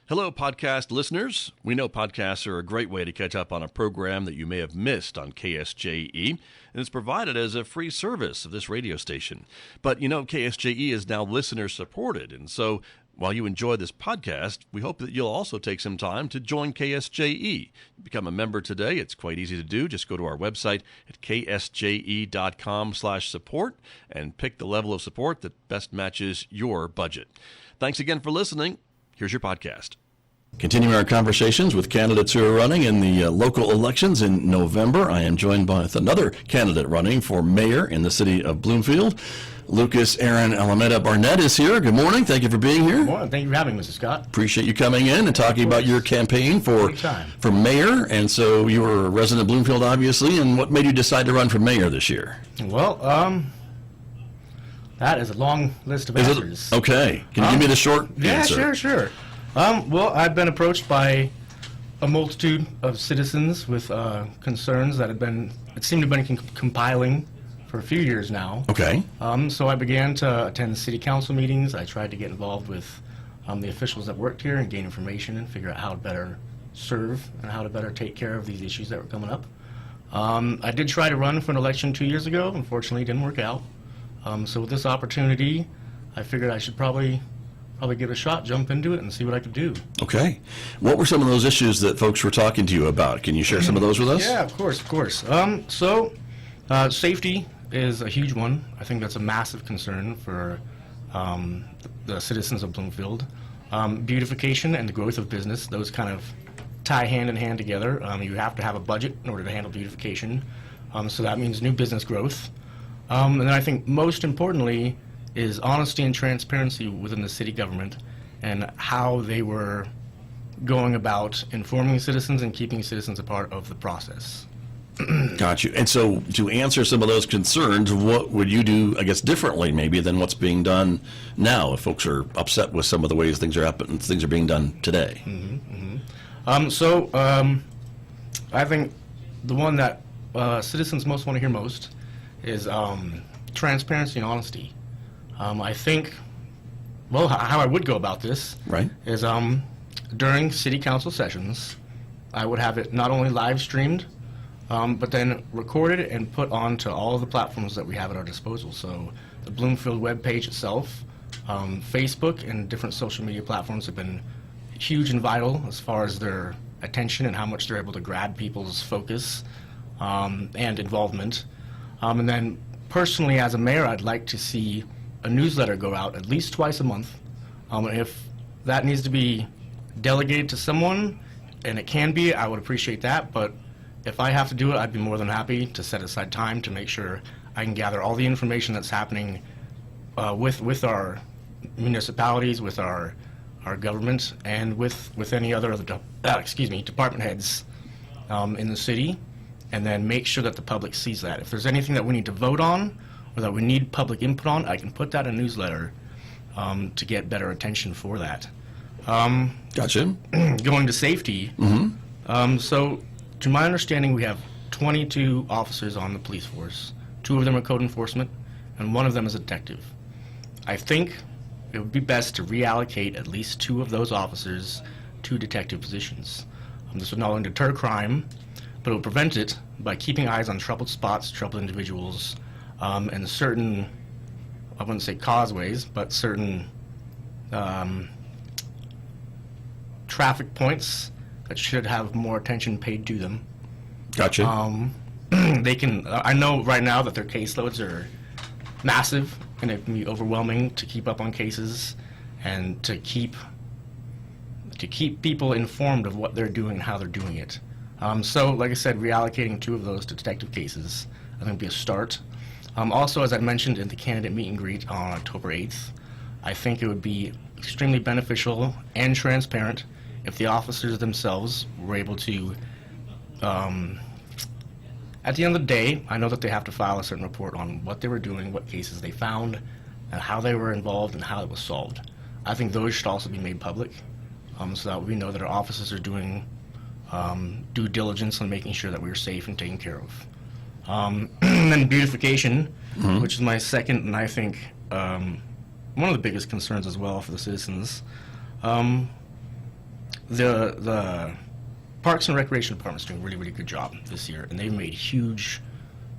Hello, podcast listeners. We know podcasts are a great way to catch up on a program that you may have missed on KSJE, and it's provided as a free service of this radio station. But you know, KSJE is now listener-supported, and so while you enjoy this podcast, we hope that you'll also take some time to join KSJE. Become a member today. It's quite easy to do. Just go to our website at ksje.com/support and pick the level of support that best matches your budget. Thanks again for listening. Here's your podcast. Continuing our conversations with candidates who are running in the local elections in November, I am joined by another candidate running for mayor in the city of Bloomfield. Lucas Aaron Almeida Barnett is here. Good morning. Thank you for being here. Good morning. Thank you for having me, Mr. Scott. Appreciate you coming in and talking about your campaign for mayor. And so you were a resident of Bloomfield, obviously. And what made you decide to run for mayor this year? Well, that is a long list of answers. Okay. Can you give me the short answer? Yeah, sure. Well, I've been approached by a multitude of citizens with concerns that seemed to have been compiling for a few years now. Okay. So I began to attend city council meetings. I tried to get involved with the officials that worked here and gain information and figure out how to better serve and how to better take care of these issues that were coming up. I did try to run for an election 2 years ago. Unfortunately, it didn't work out. So with this opportunity, I figured I should probably give it a shot, jump into it, and see what I could do. Okay. What were some of those issues that folks were talking to you about? Can you share some of those with us? Yeah, of course. Safety is a huge one. I think that's a massive concern for the citizens of Bloomfield. Beautification and the growth of business, those kind of tie hand in hand together. You have to have a budget in order to handle beautification. So that means new business growth. And then I think most importantly is honesty and transparency within the city government and how they were going about informing citizens and keeping citizens a part of the process. Got you. And so to answer some of those concerns, what would you do, I guess, differently maybe than what's being done now if folks are upset with some of the ways things are being done today? I think the one that citizens most want to hear most is transparency and honesty. I think, how I would go about this is during city council sessions, I would have it not only live streamed, but then recorded and put onto all of the platforms that we have at our disposal. So the Bloomfield webpage itself, Facebook and different social media platforms have been huge and vital as far as their attention and how much they're able to grab people's focus and involvement. And then personally, as a mayor, I'd like to see a newsletter go out at least twice a month. If that needs to be delegated to someone, and it can be, I would appreciate that. But if I have to do it, I'd be more than happy to set aside time to make sure I can gather all the information that's happening with our municipalities, with our government, and with any other department heads in the city, and then make sure that the public sees that. If there's anything that we need to vote on or that we need public input on, I can put that in a newsletter to get better attention for that. Gotcha. Going to safety. So to my understanding, we have 22 officers on the police force. 2 of them are code enforcement, and 1 of them is a detective. I think it would be best to reallocate at least 2 of those officers to detective positions. This would not only deter crime, but it will prevent it by keeping eyes on troubled spots, troubled individuals, and certain, I wouldn't say causeways, but certain traffic points that should have more attention paid to them. Gotcha. I know right now that their caseloads are massive, and it can be overwhelming to keep up on cases and to keep people informed of what they're doing and how they're doing it. So, like I said, reallocating 2 of those to detective cases, I think would be a start. Also, as I mentioned in the candidate meet and greet on October 8th, I think it would be extremely beneficial and transparent if the officers themselves were able to, at the end of the day, I know that they have to file a certain report on what they were doing, what cases they found, and how they were involved and how it was solved. I think those should also be made public so that we know that our officers are doing due diligence on making sure that we're safe and taken care of. And then beautification, which is my second, and I think one of the biggest concerns as well for the citizens. the Parks and Recreation Department's doing a really, really good job this year, and they've made huge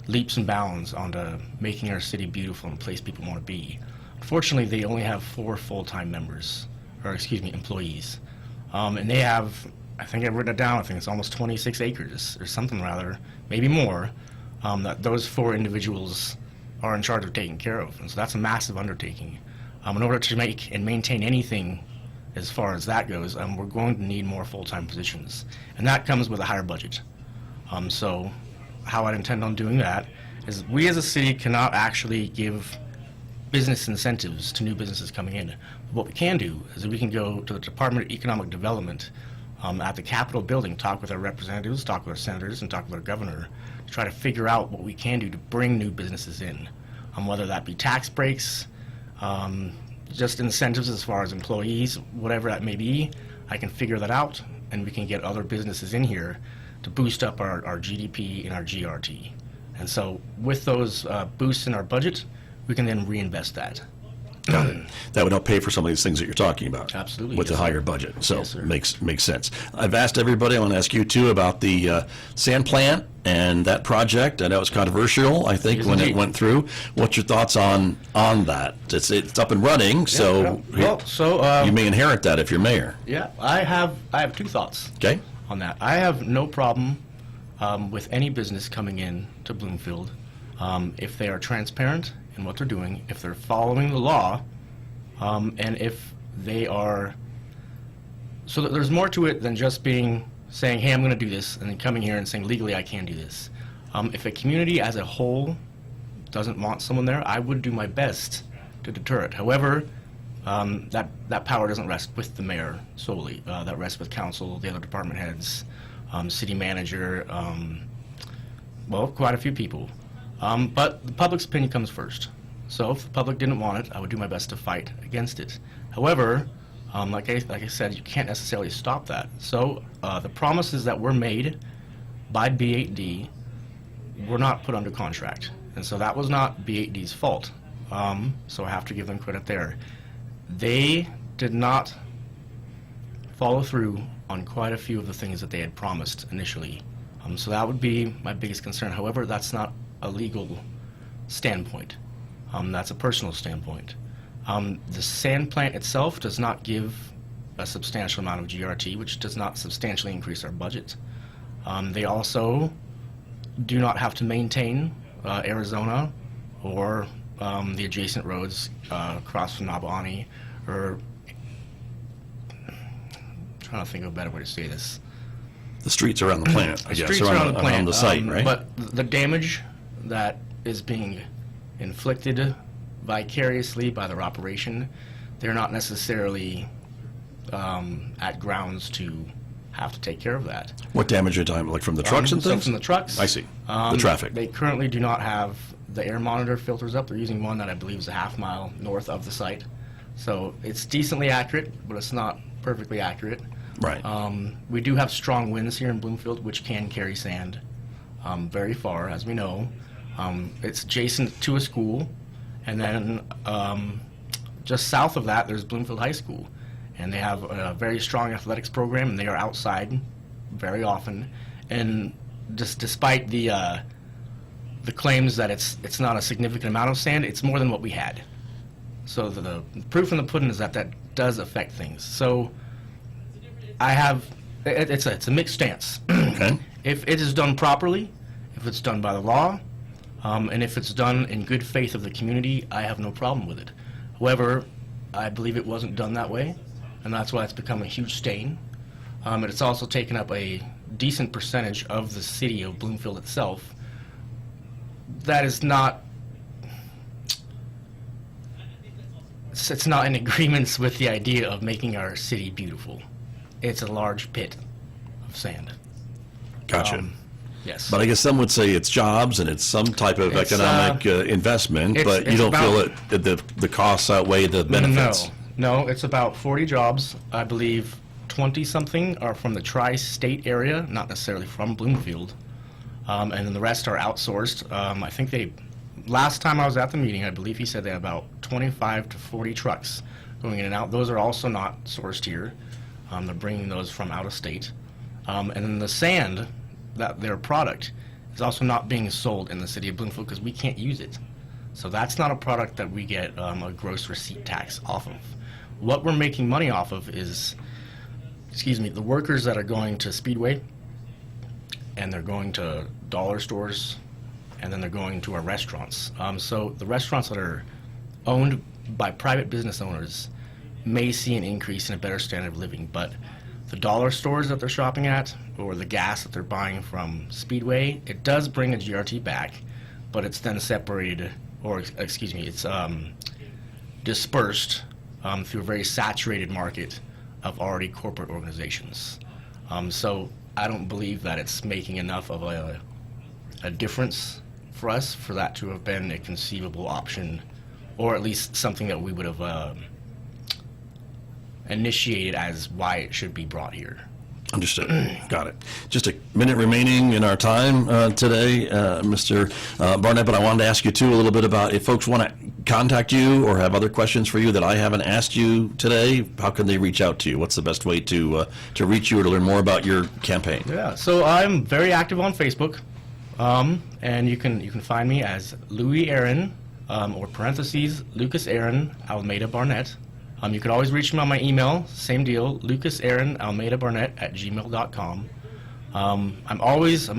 leaps and bounds onto making our city beautiful and a place people want to be. Unfortunately, they only have 4 full-time employees. And they have, I think I've written it down, I think it's almost 26 acres or something rather, maybe more, that those 4 individuals are in charge of taking care of. And so that's a massive undertaking. In order to make and maintain anything as far as that goes, we're going to need more full-time positions. And that comes with a higher budget. So how I'd intend on doing that is we as a city cannot actually give business incentives to new businesses coming in. What we can do is we can go to the Department of Economic Development at the Capitol building, talk with our representatives, talk with our senators, and talk with our governor to try to figure out what we can do to bring new businesses in, whether that be tax breaks, just incentives as far as employees, whatever that may be. I can figure that out, and we can get other businesses in here to boost up our GDP and our GRT. And so with those boosts in our budget, we can then reinvest that. Got it. That would help pay for some of these things that you're talking about. Absolutely. With yes, the higher sir. budget. So Yes, sir. makes sense. I've asked everybody, I want to ask you too about the sand plant and that project. I know it's controversial, I think, Yes, when indeed. it went through. What's your thoughts on that? It's up and running, so you may inherit that if you're mayor. Yeah, I have 2 thoughts Okay? on that. I have no problem with any business coming in to Bloomfield if they are transparent in what they're doing, if they're following the law, and if they are, so that there's more to it than just saying, hey, I'm going to do this, and then coming here and saying legally I can do this. If a community as a whole doesn't want someone there, I would do my best to deter it. However, that power doesn't rest with the mayor solely. That rests with council, the other department heads, city manager, well, quite a few people. But the public's opinion comes first. So if the public didn't want it, I would do my best to fight against it. However, like I said, you can't necessarily stop that. So the promises that were made by B8D were not put under contract. And so that was not B8D's fault. So I have to give them credit there. They did not follow through on quite a few of the things that they had promised initially. So that would be my biggest concern. However, that's not a legal standpoint. That's a personal standpoint. The sand plant itself does not give a substantial amount of GRT, which does not substantially increase our budget. They also do not have to maintain Arizona or the adjacent roads across from Nabahani, or I'm trying to think of a better way to say this. The streets around the plant, I guess, Streets around the plant, around the site, right? But the damage that is being inflicted vicariously by their operation, they're not necessarily at grounds to have to take care of that. What damage are you talking about, like from the trucks and So things? from the trucks. I see. The traffic. They currently do not have the air monitor filters up. They're using one that I believe is a half mile north of the site. So it's decently accurate, but it's not perfectly accurate. Right. We do have strong winds here in Bloomfield, which can carry sand very far, as we know. It's adjacent to a school, and then just south of that, there's Bloomfield High School, and they have a very strong athletics program, and they are outside very often. And just despite the claims that it's not a significant amount of sand, it's more than what we had. So the proof in the pudding is that does affect things. So I have it's a mixed stance. Okay. If it is done properly, if it's done by the law, and if it's done in good faith of the community, I have no problem with it. However, I believe it wasn't done that way, and that's why it's become a huge stain. And it's also taken up a decent percentage of the city of Bloomfield itself. That is not, it's not in agreement with the idea of making our city beautiful. It's a large pit of sand. Gotcha. Yes. But I guess some would say it's jobs and it's some type of It's, economic investment, but you it's don't feel about- that the costs outweigh the benefits. No, it's about 40 jobs. I believe 20-something are from the tri-state area, not necessarily from Bloomfield. And then the rest are outsourced. I think last time I was at the meeting, I believe he said they had about 25 to 40 trucks going in and out. Those are also not sourced here. They're bringing those from out of state. And then the sand, their product, is also not being sold in the city of Bloomfield because we can't use it. So that's not a product that we get a gross receipt tax off of. What we're making money off of is, the workers that are going to Speedway, and they're going to dollar stores, and then they're going to our restaurants. So the restaurants that are owned by private business owners may see an increase in a better standard of living, but the dollar stores that they're shopping at, or the gas that they're buying from Speedway, it does bring a GRT back, but it's then separated, or it's dispersed through a very saturated market of already corporate organizations. So I don't believe that it's making enough of a difference for us for that to have been a conceivable option, or at least something that we would have initiated as why it should be brought here. Understood. Got it. Just a minute remaining in our time today, Mr. Barnett, but I wanted to ask you, too, a little bit about if folks want to contact you or have other questions for you that I haven't asked you today, how can they reach out to you? What's the best way to reach you or to learn more about your campaign? Yeah, so I'm very active on Facebook, and you can find me as Louis Aaron, or parentheses, Lucas Aaron, Almeida Barnett. You can always reach me on my email, same deal, lucasaaronalmeidabarnett@gmail.com. I'm always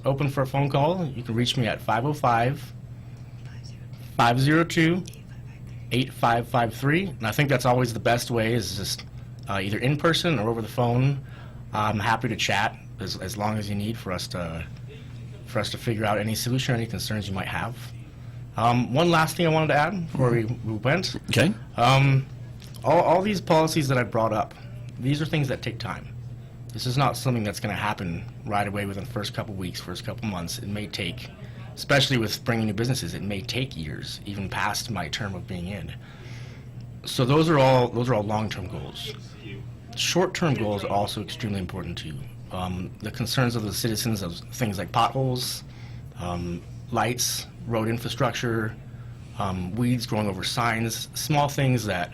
open for a phone call. You can reach me at 505-502-8553, and I think that's always the best way, is just either in person or over the phone. I'm happy to chat as long as you need for us to figure out any solution or any concerns you might have. One last thing I wanted to add before we went. Okay. All these policies that I brought up, these are things that take time. This is not something that's going to happen right away within the first couple weeks, first couple months. It may take, especially with bringing new businesses, it may take years, even past my term of being in. So those are all long-term goals. Short-term goals are also extremely important too. The concerns of the citizens of things like potholes, lights, road infrastructure, weeds growing over signs, small things that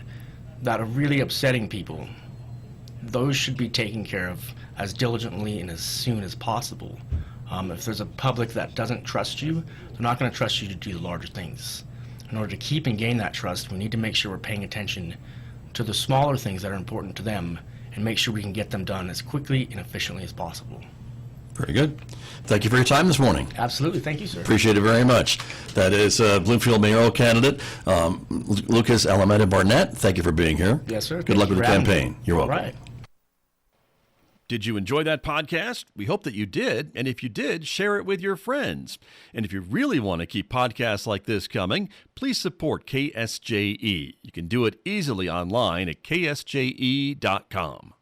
are really upsetting people. Those should be taken care of as diligently and as soon as possible. If there's a public that doesn't trust you, they're not going to trust you to do the larger things. In order to keep and gain that trust, we need to make sure we're paying attention to the smaller things that are important to them and make sure we can get them done as quickly and efficiently as possible. Very good. Thank you for your time this morning. Absolutely. Thank you, sir. Appreciate it very much. That is Bloomfield mayoral candidate, Lucas Almeida Barnett. Thank you for being here. Yes, sir. Good luck with the campaign. You're welcome. All right. Did you enjoy that podcast? We hope that you did. And if you did, share it with your friends. And if you really want to keep podcasts like this coming, please support KSJE. You can do it easily online at ksje.com.